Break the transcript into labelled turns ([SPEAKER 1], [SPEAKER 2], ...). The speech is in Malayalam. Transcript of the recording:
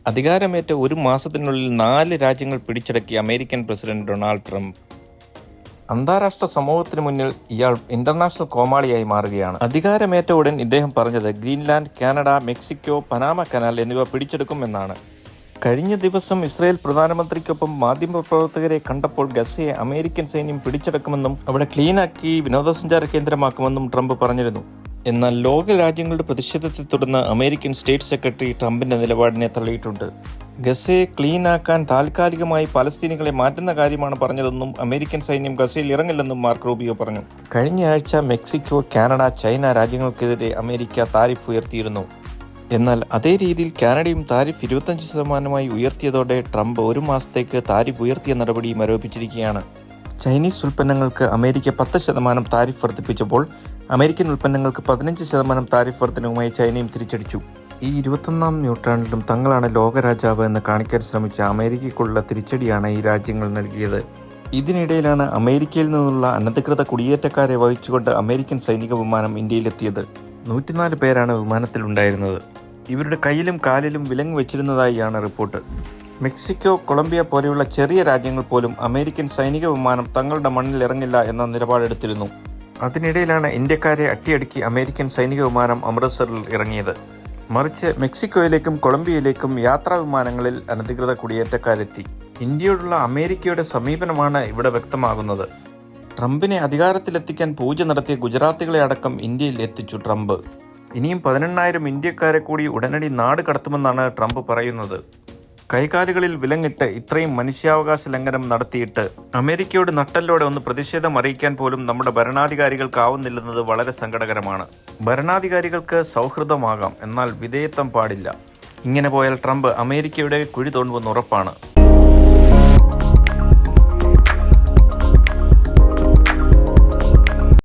[SPEAKER 1] അധികാരമേറ്റ ഒരു മാസത്തിനുള്ളിൽ 4 രാജ്യങ്ങൾ പിടിച്ചടക്കി അമേരിക്കൻ പ്രസിഡന്റ് ഡൊണാൾഡ് ട്രംപ്. അന്താരാഷ്ട്ര സമൂഹത്തിന് മുന്നിൽ ഇയാൾ ഇന്റർനാഷണൽ കോമാളിയായി മാറുകയാണ്. അധികാരമേറ്റ ഉടൻ ഇദ്ദേഹം പറഞ്ഞത് Greenland, Canada, Mexico, Panama canal എന്നിവ പിടിച്ചെടുക്കും എന്നാണ്. കഴിഞ്ഞ ദിവസം ഇസ്രായേൽ പ്രധാനമന്ത്രിക്കൊപ്പം മാധ്യമപ്രവർത്തകരെ കണ്ടപ്പോൾ ഗസയെ അമേരിക്കൻ സൈന്യം പിടിച്ചടക്കുമെന്നും അവിടെ ക്ലീനാക്കി വിനോദസഞ്ചാര കേന്ദ്രമാക്കുമെന്നും ട്രംപ് പറഞ്ഞിരുന്നു. എന്നാൽ ലോക രാജ്യങ്ങളുടെ പ്രതിഷേധത്തെ തുടർന്ന് അമേരിക്കൻ സ്റ്റേറ്റ് സെക്രട്ടറി ട്രംപിന്റെ നിലപാടിനെ തള്ളിയിട്ടുണ്ട്. ഗസയെ ക്ലീനാക്കാൻ താൽക്കാലികമായി പലസ്തീനികളെ മാറ്റുന്ന കാര്യമാണ് പറഞ്ഞതെന്നും അമേരിക്കൻ സൈന്യം ഗസയിൽ ഇറങ്ങില്ലെന്നും മാർക്ക് റൂബിയോ പറഞ്ഞു. കഴിഞ്ഞ ആഴ്ച മെക്സിക്കോ, കാനഡ, ചൈന രാജ്യങ്ങൾക്കെതിരെ അമേരിക്ക താരിഫ് ഉയർത്തിയിരുന്നു. എന്നാൽ അതേ രീതിയിൽ കാനഡയും താരിഫ് 25% ഉയർത്തിയതോടെ ട്രംപ് ഒരു മാസത്തേക്ക് താരിഫ് ഉയർത്തിയ നടപടിയും ആരോപിച്ചിരിക്കുകയാണ്. ചൈനീസ് ഉൽപ്പന്നങ്ങൾക്ക് അമേരിക്ക 10% താരിഫ് വർദ്ധിപ്പിച്ചപ്പോൾ അമേരിക്കൻ ഉൽപ്പന്നങ്ങൾക്ക് 15% താരിഫ് വർധനവുമായി ചൈനയും തിരിച്ചടിച്ചു. ഈ 21-ാം നൂറ്റാണ്ടിലും തങ്ങളാണ് ലോകരാജാവ് എന്ന് കാണിക്കാൻ ശ്രമിച്ച അമേരിക്കയ്ക്കുള്ള തിരിച്ചടിയാണ് ഈ രാജ്യങ്ങൾ നൽകിയത്. ഇതിനിടയിലാണ് അമേരിക്കയിൽ നിന്നുള്ള അനധികൃത കുടിയേറ്റക്കാരെ വഹിച്ചുകൊണ്ട് അമേരിക്കൻ സൈനിക വിമാനം ഇന്ത്യയിലെത്തിയത്. 104 പേരാണ് വിമാനത്തിലുണ്ടായിരുന്നത്. ഇവരുടെ കയ്യിലും കാലിലും വിലങ്ങ് വെച്ചിരുന്നതായാണ് റിപ്പോർട്ട്. മെക്സിക്കോ, കൊളംബിയ പോലെയുള്ള ചെറിയ രാജ്യങ്ങൾ പോലും അമേരിക്കൻ സൈനിക വിമാനം തങ്ങളുടെ മണ്ണിൽ ഇറങ്ങില്ല എന്ന നിലപാടെടുത്തിരുന്നു. അതിനിടയിലാണ് ഇന്ത്യക്കാരെ അട്ടിയടുക്കി അമേരിക്കൻ സൈനിക വിമാനം അമൃത്സറിൽ ഇറങ്ങിയത്. മറിച്ച് മെക്സിക്കോയിലേക്കും കൊളംബിയയിലേക്കും യാത്രാ വിമാനങ്ങളിൽ അനധികൃത കുടിയേറ്റക്കാരെത്തി. ഇന്ത്യയോടുള്ള അമേരിക്കയുടെ സമീപനമാണ് ഇവിടെ വ്യക്തമാകുന്നത്. ട്രംപിനെ അധികാരത്തിലെത്തിക്കാൻ പൂജ നടത്തിയ ഗുജറാത്തികളെ അടക്കം ഇന്ത്യയിൽ എത്തിച്ചു ട്രംപ്. ഇനിയും 18,000 ഇന്ത്യക്കാരെ കൂടി ഉടനടി നാട് കടത്തുമെന്നാണ് ട്രംപ് പറയുന്നത്. കൈകാലുകളിൽ വിലങ്ങിട്ട് ഇത്രയും മനുഷ്യാവകാശ ലംഘനം നടത്തിയിട്ട് അമേരിക്കയോട് നട്ടല്ലോടെ ഒന്ന് പ്രതിഷേധം അറിയിക്കാൻ പോലും നമ്മുടെ ഭരണാധികാരികൾക്കാവുന്നില്ലെന്നത് വളരെ സങ്കടകരമാണ്. ഭരണാധികാരികൾക്ക് സൗഹൃദമാകാം, എന്നാൽ വിധേയത്വം പാടില്ല. ഇങ്ങനെ പോയാൽ ട്രംപ് അമേരിക്കയുടെ കുഴി തോണ്ടുമെന്ന് ഉറപ്പാണ്.